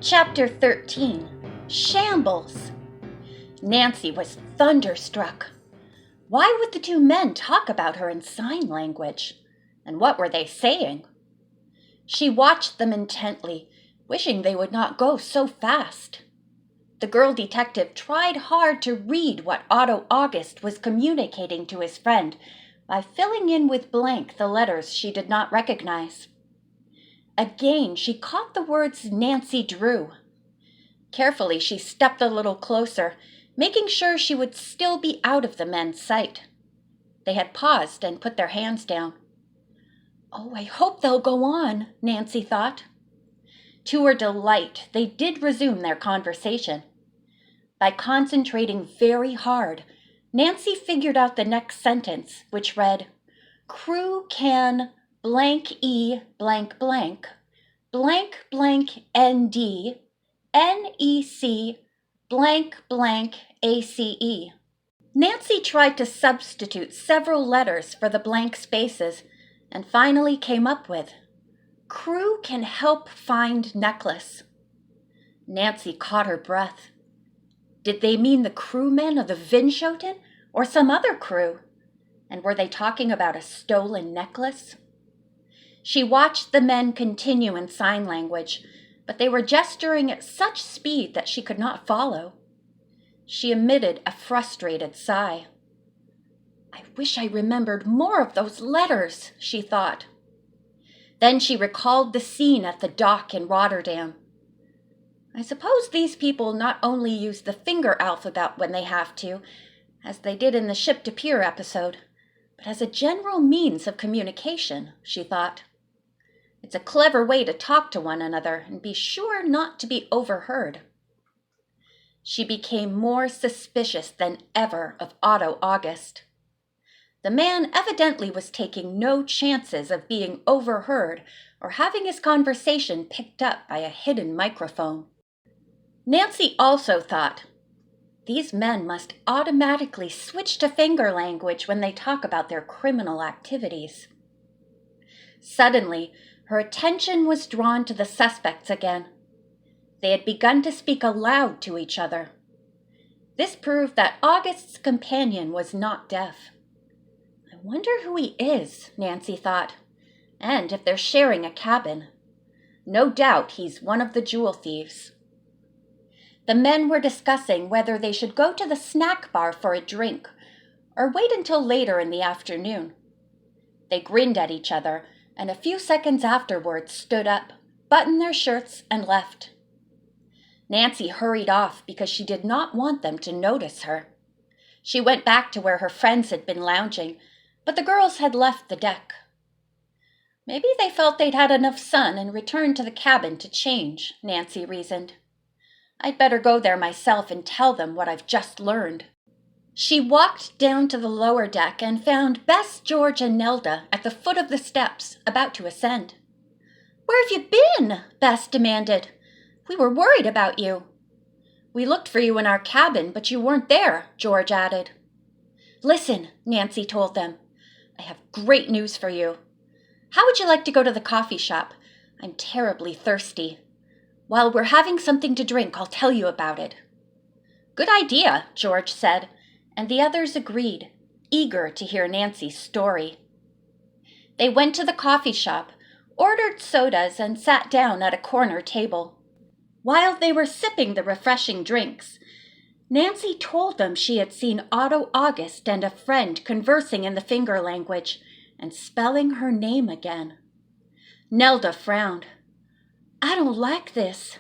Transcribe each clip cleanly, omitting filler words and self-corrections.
Chapter 13. Shambles. Nancy was thunderstruck. Why would the two men talk about her in sign language? And what were they saying? She watched them intently, wishing they would not go so fast. The girl detective tried hard to read what Otto August was communicating to his friend by filling in with blank the letters she did not recognize. Again, she caught the words Nancy drew. Carefully, she stepped a little closer, making sure she would still be out of the men's sight. They had paused and put their hands down. "Oh, I hope they'll go on," Nancy thought. To her delight, they did resume their conversation. By concentrating very hard, Nancy figured out the next sentence, which read, "Crew can blank E blank blank blank blank ND NEC blank blank ACE." Nancy tried to substitute several letters for the blank spaces and finally came up with, "Crew can help find necklace." Nancy caught her breath. Did they mean the crewmen of the Vinschoten or some other crew? And were they talking about a stolen necklace? She watched the men continue in sign language, but they were gesturing at such speed that she could not follow. She emitted a frustrated sigh. "I wish I remembered more of those letters," she thought. Then she recalled the scene at the dock in Rotterdam. I suppose these people not only use the finger alphabet when they have to, as they did in the ship to pier episode, but as a general means of communication, she thought. It's a clever way to talk to one another and be sure not to be overheard. She became more suspicious than ever of Otto August. The man evidently was taking no chances of being overheard or having his conversation picked up by a hidden microphone. Nancy also thought, these men must automatically switch to finger language when they talk about their criminal activities. Suddenly, her attention was drawn to the suspects again. They had begun to speak aloud to each other. This proved that August's companion was not deaf. I wonder who he is, Nancy thought, and if they're sharing a cabin. No doubt he's one of the jewel thieves. The men were discussing whether they should go to the snack bar for a drink or wait until later in the afternoon. They grinned at each other and a few seconds afterwards stood up, buttoned their shirts, and left. Nancy hurried off because she did not want them to notice her. She went back to where her friends had been lounging, but the girls had left the deck. Maybe they felt they'd had enough sun and returned to the cabin to change, Nancy reasoned. I'd better go there myself and tell them what I've just learned. She walked down to the lower deck and found Bess, George, and Nelda at the foot of the steps, about to ascend. "Where have you been?" Bess demanded. "We were worried about you." "We looked for you in our cabin, but you weren't there," George added. "Listen," Nancy told them. "I have great news for you. How would you like to go to the coffee shop? I'm terribly thirsty. While we're having something to drink, I'll tell you about it." "Good idea," George said, and the others agreed, eager to hear Nancy's story. They went to the coffee shop, ordered sodas, and sat down at a corner table. While they were sipping the refreshing drinks, Nancy told them she had seen Otto August and a friend conversing in the finger language and spelling her name again. Nelda frowned. "I don't like this.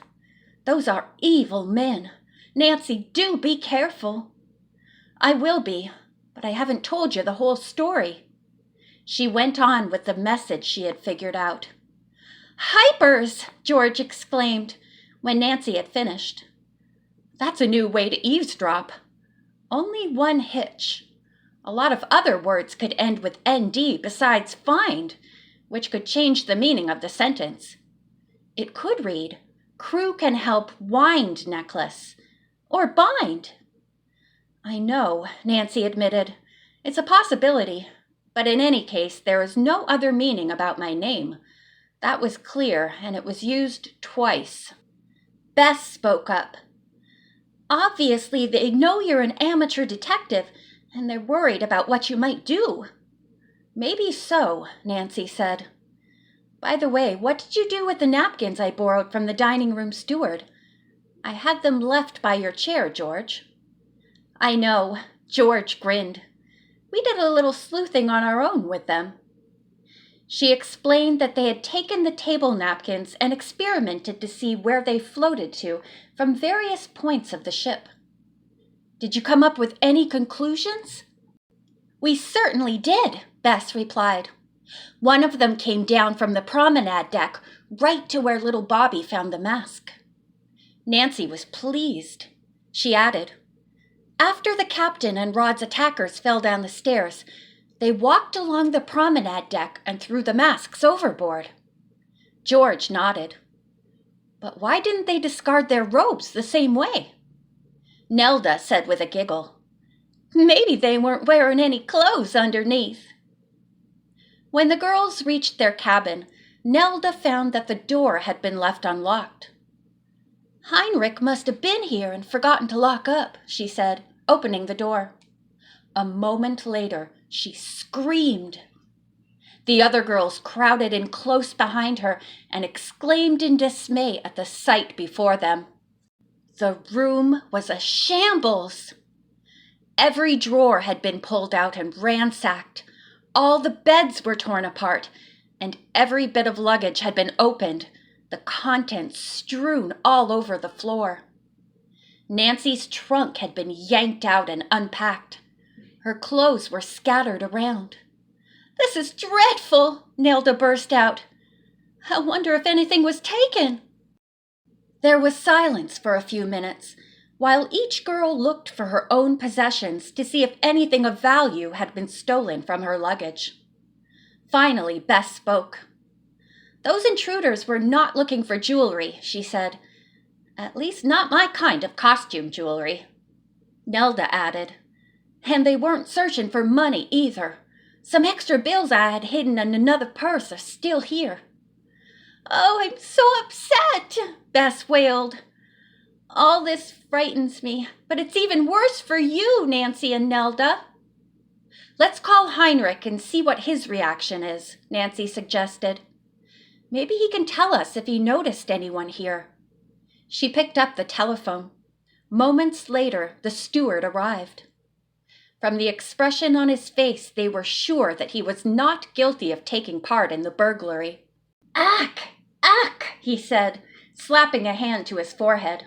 Those are evil men. Nancy, do be careful." "I will be, but I haven't told you the whole story." She went on with the message she had figured out. "Hypers!" George exclaimed when Nancy had finished. "That's a new way to eavesdrop. Only one hitch. A lot of other words could end with ND besides find, which could change the meaning of the sentence. It could read, crew can help wind necklace, or bind." "I know," Nancy admitted. "It's a possibility, but in any case, there is no other meaning about my name. That was clear, and it was used twice." Bess spoke up. Obviously, they know you're an amateur detective, and they're worried about what you might do. Maybe so, Nancy said. By the way, what did you do with the napkins I borrowed from the dining room steward? I had them left by your chair, George. I know, George grinned. We did a little sleuthing on our own with them. She explained that they had taken the table napkins and experimented to see where they floated to from various points of the ship. Did you come up with any conclusions? We certainly did, Bess replied. One of them came down from the promenade deck right to where little Bobby found the mask. Nancy was pleased. She added, after the captain and Rod's attackers fell down the stairs, they walked along the promenade deck and threw the masks overboard. George nodded. But why didn't they discard their robes the same way? Nelda said with a giggle, maybe they weren't wearing any clothes underneath. When the girls reached their cabin, Nelda found that the door had been left unlocked. Heinrich must have been here and forgotten to lock up, she said, opening the door. A moment later, she screamed. The other girls crowded in close behind her and exclaimed in dismay at the sight before them. The room was a shambles. Every drawer had been pulled out and ransacked. All the beds were torn apart, and every bit of luggage had been opened, the contents strewn all over the floor. Nancy's trunk had been yanked out and unpacked. Her clothes were scattered around. This is dreadful, Nelda burst out. I wonder if anything was taken. There was silence for a few minutes, while each girl looked for her own possessions to see if anything of value had been stolen from her luggage. Finally, Bess spoke. Those intruders were not looking for jewelry, she said. At least not my kind of costume jewelry. Nelda added, and they weren't searching for money either. Some extra bills I had hidden in another purse are still here. Oh, I'm so upset, Bess wailed. All this frightens me, but it's even worse for you, Nancy and Nelda. Let's call Heinrich and see what his reaction is, Nancy suggested. Maybe he can tell us if he noticed anyone here. She picked up the telephone. Moments later, the steward arrived. From the expression on his face, they were sure that he was not guilty of taking part in the burglary. Ack, he said, slapping a hand to his forehead.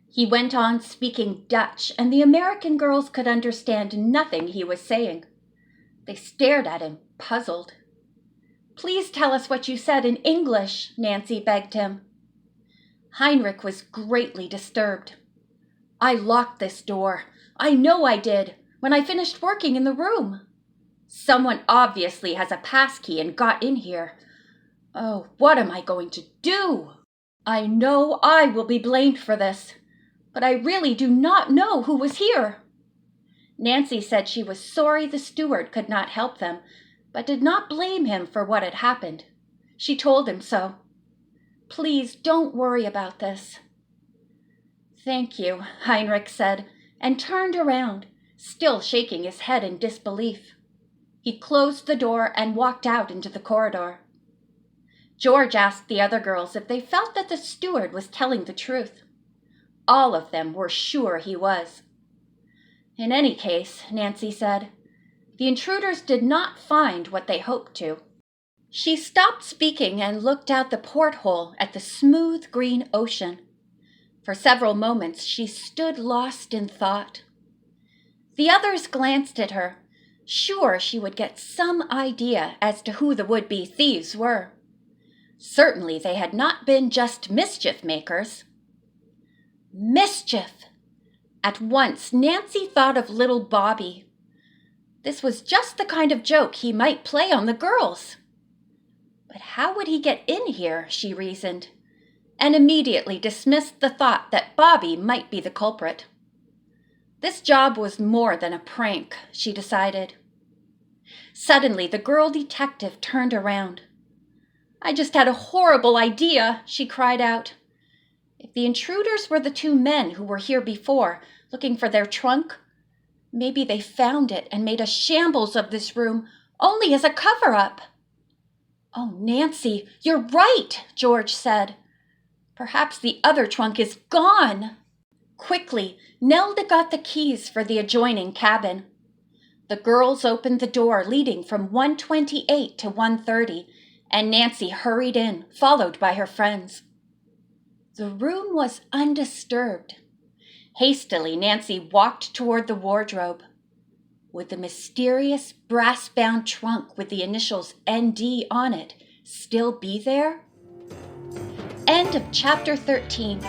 He went on speaking Dutch, and the American girls could understand nothing he was saying. They stared at him, puzzled. Please tell us what you said in English, Nancy begged him. Heinrich was greatly disturbed. I locked this door. I know I did, when I finished working in the room. Someone obviously has a passkey and got in here. Oh, what am I going to do? I know I will be blamed for this, but I really do not know who was here. Nancy said she was sorry the steward could not help them, but did not blame him for what had happened. She told him so. Please don't worry about this. Thank you, Heinrich said, and turned around, still shaking his head in disbelief. He closed the door and walked out into the corridor. George asked the other girls if they felt that the steward was telling the truth. All of them were sure he was. In any case, Nancy said, the intruders did not find what they hoped to. She stopped speaking and looked out the porthole at the smooth green ocean. For several moments she stood lost in thought. The others glanced at her, sure she would get some idea as to who the would-be thieves were. Certainly they had not been just mischief makers. Mischief! At once Nancy thought of little Bobby. This was just the kind of joke he might play on the girls. But how would he get in here, she reasoned, and immediately dismissed the thought that Bobby might be the culprit. This job was more than a prank, she decided. Suddenly the girl detective turned around. I just had a horrible idea, she cried out. If The intruders were the two men who were here before, looking for their trunk. Maybe they found it and made a shambles of this room, only as a cover-up. "Oh, Nancy, you're right," George said. "Perhaps the other trunk is gone." Quickly, Nelda got the keys for the adjoining cabin. The girls opened the door leading from 128 to 130, and Nancy hurried in, followed by her friends. The room was undisturbed. Hastily, Nancy walked toward the wardrobe. Would the mysterious brass-bound trunk with the initials ND on it still be there? End of Chapter 13.